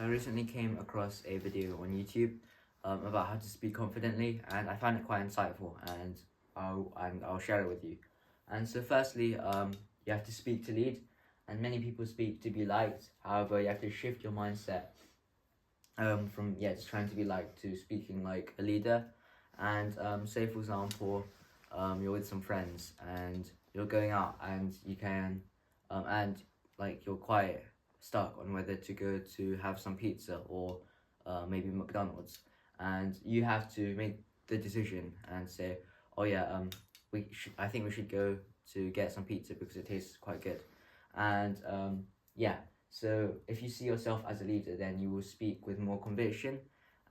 So I recently came across a video on YouTube about how to speak confidently, and I found it quite insightful, and I'll share it with you. And so, firstly, you have to speak to lead, and many people speak to be liked. However, you have to shift your mindset from just trying to be liked to speaking like a leader. And say, for example, you're with some friends and you're going out, and you can and like you're quite stuck on whether to go to have some pizza or maybe McDonald's, and you have to make the decision and say, oh yeah, I think we should go to get some pizza because it tastes quite good. And so if you see yourself as a leader, then you will speak with more conviction.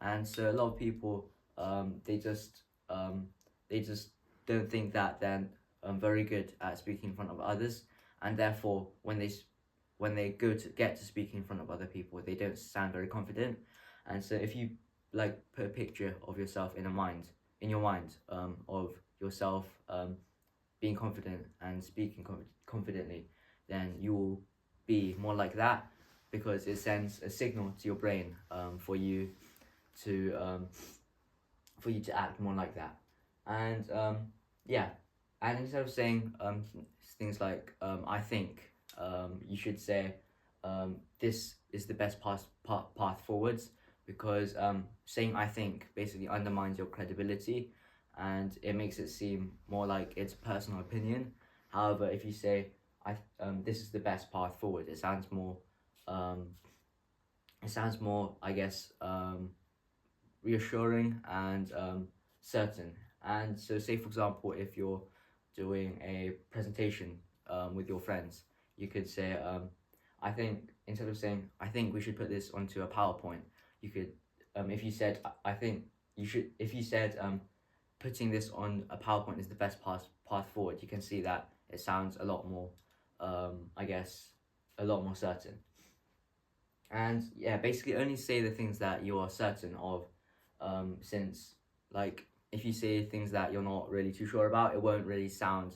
And so a lot of people they just don't think that they're very good at speaking in front of others, and therefore when they go to get to speak in front of other people, they don't sound very confident. And so if you like put a picture of yourself in your mind of yourself being confident and speaking confidently, then you will be more like that, because it sends a signal to your brain for you to act more like that. And and instead of saying things like I think, you should say this is the best path forwards, because saying I think basically undermines your credibility, and it makes it seem more like it's personal opinion. However, if you say this is the best path forward, it sounds more I guess reassuring and certain. And so, say for example, if you're doing a presentation with your friends, you could say I think, instead of saying I think we should put this onto a PowerPoint, you could if you said I think you should if you said putting this on a PowerPoint is the best path forward, you can see that it sounds a lot more I guess a lot more certain. And yeah, basically only say the things that you are certain of, since like if you say things that you're not really too sure about, it won't really sound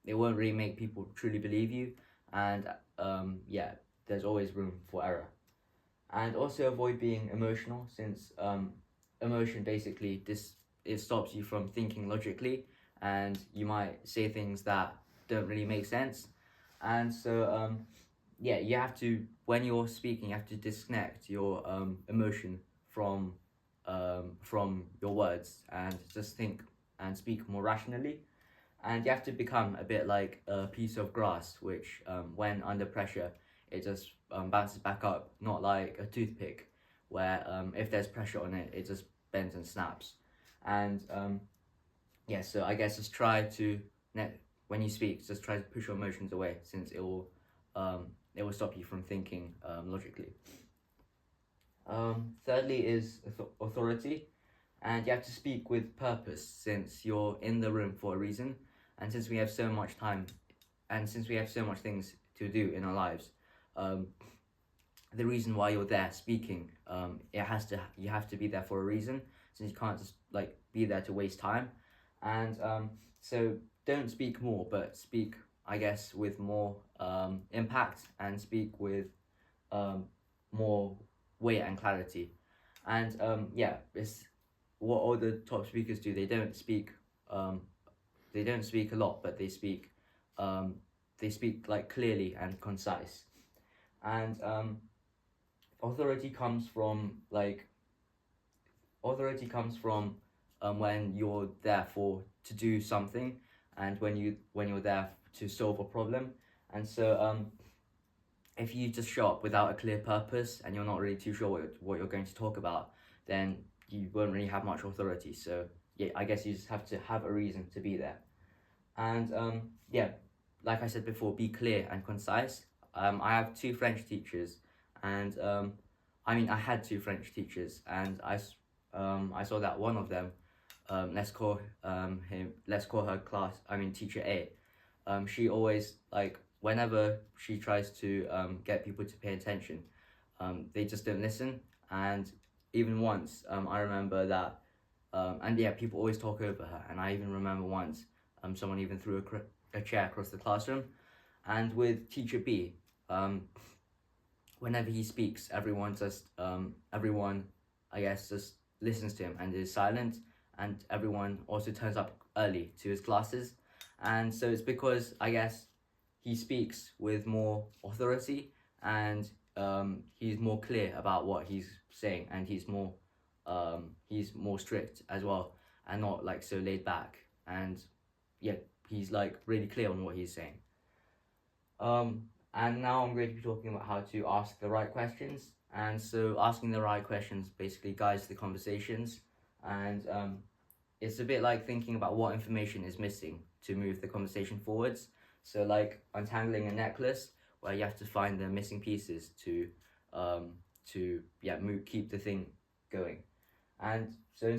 it won't really make people truly believe you. And there's always room for error. And also avoid being emotional, since emotion basically it stops you from thinking logically, and you might say things that don't really make sense. And so you have to, when you're speaking, you have to disconnect your emotion from your words, and just think and speak more rationally. And you have to become a bit like a piece of grass, which when under pressure, it just bounces back up, not like a toothpick, where if there's pressure on it, it just bends and snaps. And so I guess just try to, when you speak, just try to push your emotions away, since it will stop you from thinking logically. Thirdly is authority, and you have to speak with purpose, since you're in the room for a reason, and since we have so much time, and since we have so much things to do in our lives, the reason why you're there speaking, you have to be there for a reason, since you can't just like be there to waste time. And so don't speak more, but speak, I guess, with more impact, and speak with more weight and clarity. And it's what all the top speakers do. They don't speak a lot, but they speak like clearly and concise. And authority comes from when you're there to do something, and when you're there to solve a problem. And so if you just show up without a clear purpose, and you're not really too sure what you're going to talk about, then you won't really have much authority. So yeah, I guess you just have to have a reason to be there. And like I said before, be clear and concise. I have two French teachers, and I had two French teachers, and I saw that one of them, let's call her teacher A. She always, like, whenever she tries to get people to pay attention, they just don't listen. And even once, I remember that, people always talk over her. And I even remember once, someone even threw a chair across the classroom. And with teacher B, whenever he speaks, everyone, I guess, just listens to him and is silent, and everyone also turns up early to his classes. And so it's because, I guess, he speaks with more authority, and he's more clear about what he's saying, and he's more strict as well, and not like so laid back. And yeah, he's like really clear on what he's saying. And now I'm going to be talking about how to ask the right questions. And so asking the right questions basically guides the conversations, and it's a bit like thinking about what information is missing to move the conversation forwards. So like untangling a necklace, where you have to find the missing pieces to keep the thing going. And so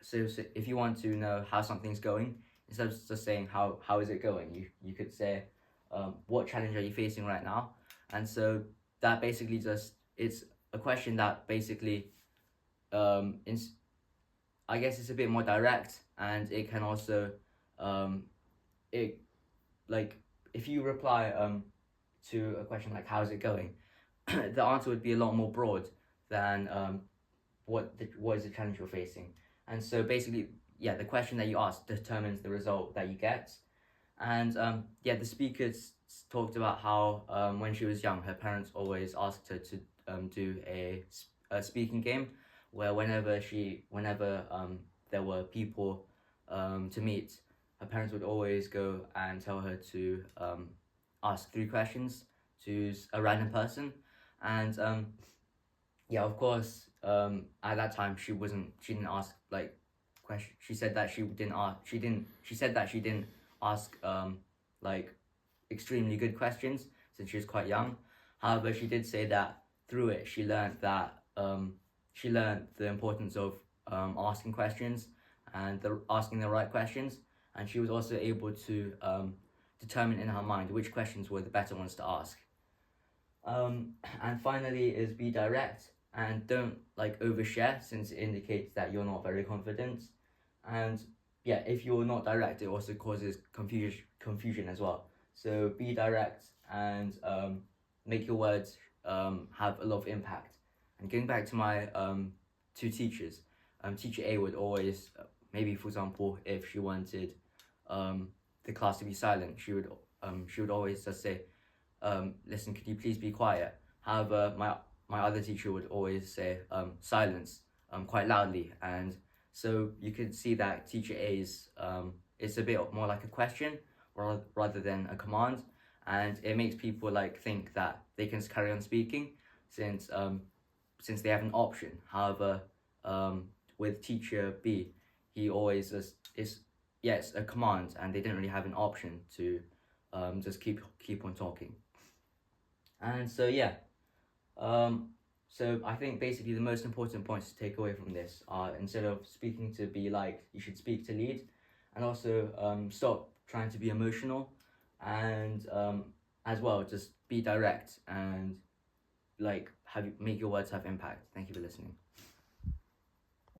so if you want to know how something's going, instead of just saying how is it going, you could say what challenge are you facing right now. And so that basically just, it's a question that basically I guess it's a bit more direct, and it can also it like if you reply to a question like how's it going, the answer would be a lot more broad than what is the challenge you're facing. And so basically, yeah, the question that you ask determines the result that you get. And the speaker talked about how when she was young, her parents always asked her to do a speaking game, where whenever there were people to meet, her parents would always go and tell her to ask 3 questions to a random person. And of course, at that time she didn't ask like question. She said that she didn't ask like extremely good questions since she was quite young. However, she did say that through it she learned the importance of asking questions and asking the right questions, and she was also able to determine in her mind which questions were the better ones to ask. And finally is be direct, and don't like overshare, since it indicates that you're not very confident. And yeah, if you're not direct, it also causes confusion as well. So be direct, and make your words have a lot of impact. And going back to my 2 teachers, teacher A would always maybe, for example, if she wanted the class to be silent, she would always just say, listen, could you please be quiet? However, my other teacher would always say silence quite loudly. And so you could see that teacher A's it's a bit more like a question rather than a command, and it makes people like think that they can carry on speaking since they have an option. However, with teacher B, he always is a command, and they didn't really have an option to just keep on talking. And so so I think basically the most important points to take away from this are, instead of speaking to be liked, you should speak to lead, and also stop trying to be emotional, and as well just be direct, and like make your words have impact. Thank you for listening.